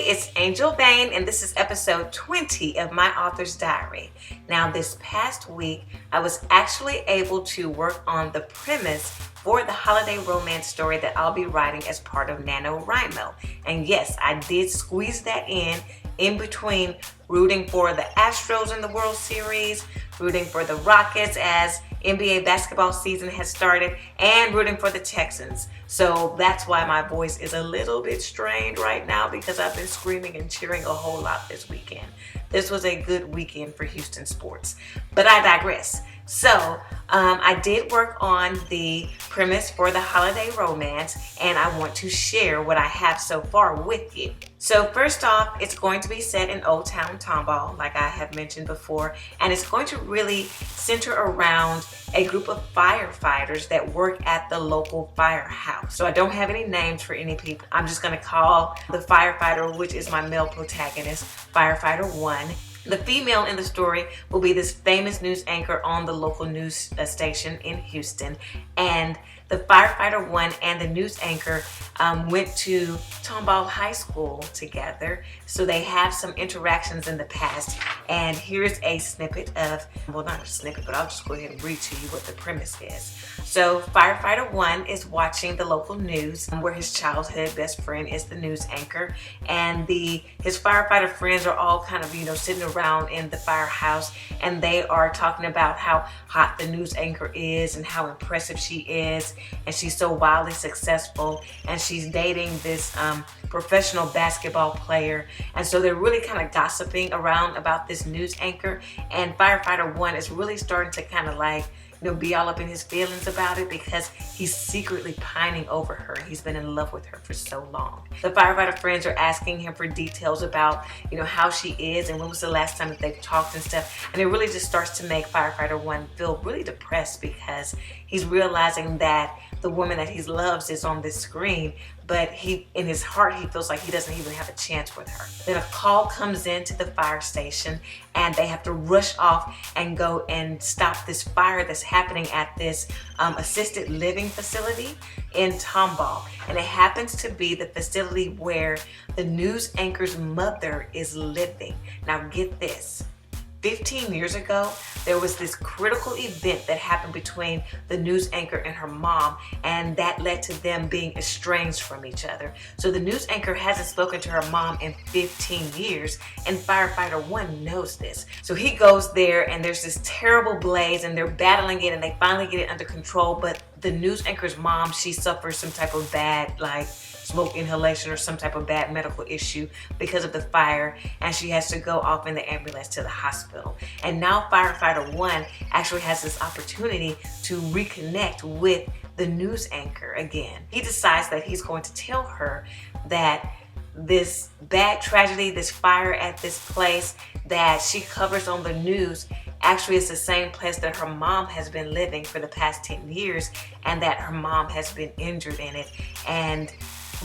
it's Angel Vane, and this is episode 20 of my author's diary. Now, this past week, I was actually able to work on the premise for the holiday romance story that I'll be writing as part of NaNoWriMo. And yes, I did squeeze that in between rooting for the Astros in the World Series, rooting for the Rockets as NBA basketball season has started, and rooting for the Texans. So that's why my voice is a little bit strained right now, because I've been screaming and cheering a whole lot this weekend. This was a good weekend for Houston sports, but I digress. So I did work on the premise for the holiday romance, and I want to share what I have so far with you. So first off, it's going to be set in Old Town Tomball, like I have mentioned before, and it's going to really center around a group of firefighters that work at the local firehouse. So I don't have any names for any people. I'm just going to call the firefighter, which is my male protagonist, Firefighter 1. The female in the story will be this famous news anchor on the local news station in Houston. And the Firefighter 1 and the news anchor went to Tomball High School together. So they have some interactions in the past. And here's a snippet of, well, not a snippet, but I'll just go ahead and read to you what the premise is. So Firefighter 1 is watching the local news where his childhood best friend is the news anchor. And his firefighter friends are all kind of, sitting around in the firehouse, and they are talking about how hot the news anchor is and how impressive she is. And she's so wildly successful, and she's dating this professional basketball player. And so they're really kind of gossiping around about this news anchor, and Firefighter 1 is really starting to kind of be all up in his feelings about it, because he's secretly pining over her. He's been in love with her for so long. The firefighter friends are asking him for details about, how she is and when was the last time that they've talked and stuff. And it really just starts to make Firefighter 1 feel really depressed, because he's realizing that the woman that he loves is on this screen, but in his heart, he feels like he doesn't even have a chance with her. Then a call comes into the fire station, and they have to rush off and go and stop this fire that's happening at this assisted living facility in Tomball. And it happens to be the facility where the news anchor's mother is living. Now get this. 15 years ago, there was this critical event that happened between the news anchor and her mom, and that led to them being estranged from each other. So the news anchor hasn't spoken to her mom in 15 years, and Firefighter 1 knows this. So he goes there, and there's this terrible blaze, and they're battling it, and they finally get it under control. But the news anchor's mom, she suffers some type of bad, smoke inhalation or some type of bad medical issue because of the fire, and she has to go off in the ambulance to the hospital. And now Firefighter 1 actually has this opportunity to reconnect with the news anchor again. He decides that he's going to tell her that this bad tragedy, this fire at this place that she covers on the news, actually is the same place that her mom has been living for the past 10 years, and that her mom has been injured in it. And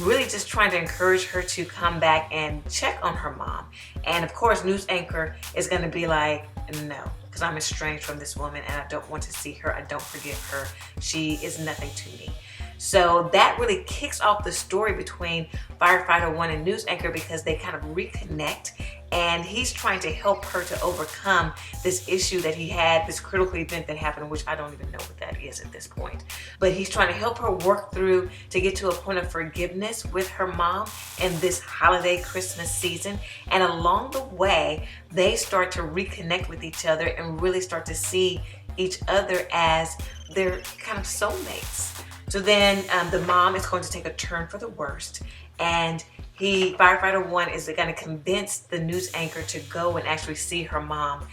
really just trying to encourage her to come back and check on her mom. And of course, news anchor is going to be like, no, because I'm estranged from this woman and I don't want to see her. I don't forgive her. She is nothing to me. So that really kicks off the story between Firefighter 1 and news anchor, because they kind of reconnect, and he's trying to help her to overcome this issue that he had, this critical event that happened, which I don't even know what that is at this point. But he's trying to help her work through to get to a point of forgiveness with her mom in this holiday Christmas season. And along the way, they start to reconnect with each other and really start to see each other as their kind of soulmates. So then the mom is going to take a turn for the worst, and Firefighter 1 is going to convince the news anchor to go and actually see her mom.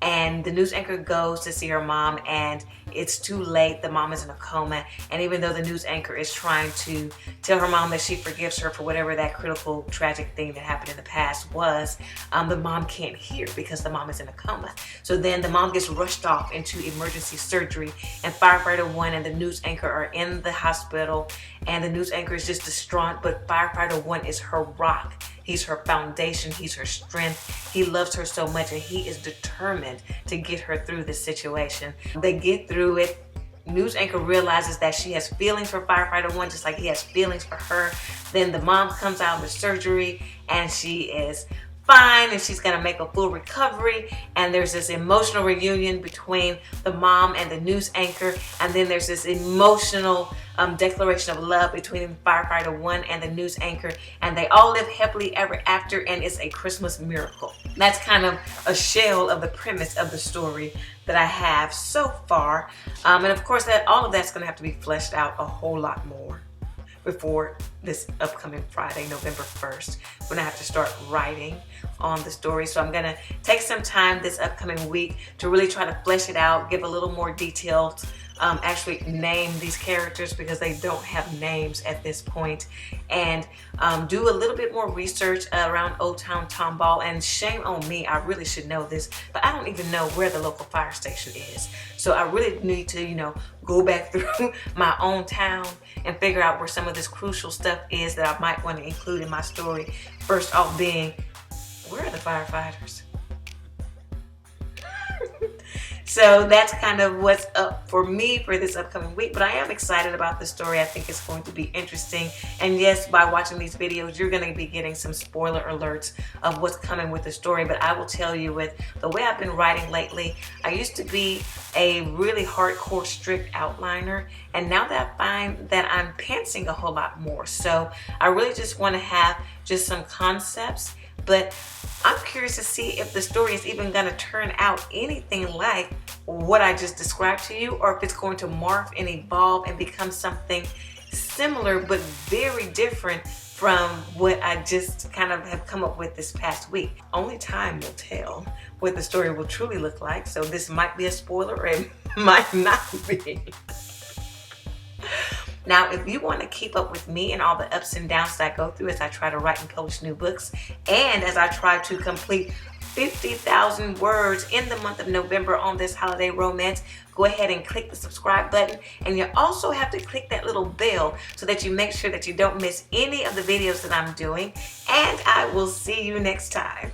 And the news anchor goes to see her mom, and it's too late. The mom is in a coma. And even though the news anchor is trying to tell her mom that she forgives her for whatever that critical, tragic thing that happened in the past was, the mom can't hear because the mom is in a coma. So then the mom gets rushed off into emergency surgery, and Firefighter 1 and the news anchor are in the hospital, and the news anchor is just distraught, but Firefighter 1 is her rock. He's her foundation. He's her strength. He loves her so much, and he is determined to get her through this situation. They get through it. news anchor realizes that she has feelings for firefighter 1 just like he has feelings for her. Then the mom comes out of the surgery and she is fine and she's gonna make a full recovery, and there's this emotional reunion between the mom and the news anchor, and then there's this emotional declaration of love between firefighter 1 and the news anchor, and they all live happily ever after, and it's a Christmas miracle. That's kind of a shell of the premise of the story that I have so far, and of course that all of that's gonna have to be fleshed out a whole lot more before this upcoming Friday, November 1st, when I have to start writing on the story. So I'm gonna take some time this upcoming week to really try to flesh it out, give a little more details, actually name these characters because they don't have names at this point, and do a little bit more research around Old Town Tomball. And shame on me, I really should know this, but I don't even know where the local fire station is. So I really need to, go back through my own town and figure out where some of this crucial stuff is that I might want to include in my story. First off being, where are the firefighters? So that's kind of what's up for me for this upcoming week, but I am excited about the story. I think it's going to be interesting. And yes, by watching these videos, you're going to be getting some spoiler alerts of what's coming with the story. But I will tell you, with the way I've been writing lately, I used to be a really hardcore, strict outliner, and now that I find that I'm pantsing a whole lot more. So I really just want to have just some concepts, but I'm curious to see if the story is even going to turn out anything like what I just described to you, or if it's going to morph and evolve and become something similar but very different from what I just kind of have come up with this past week. Only time will tell what the story will truly look like, so this might be a spoiler or it might not be. Now, if you want to keep up with me and all the ups and downs that I go through as I try to write and publish new books, and as I try to complete 50,000 words in the month of November on this holiday romance, go ahead and click the subscribe button. And you also have to click that little bell so that you make sure that you don't miss any of the videos that I'm doing. And I will see you next time.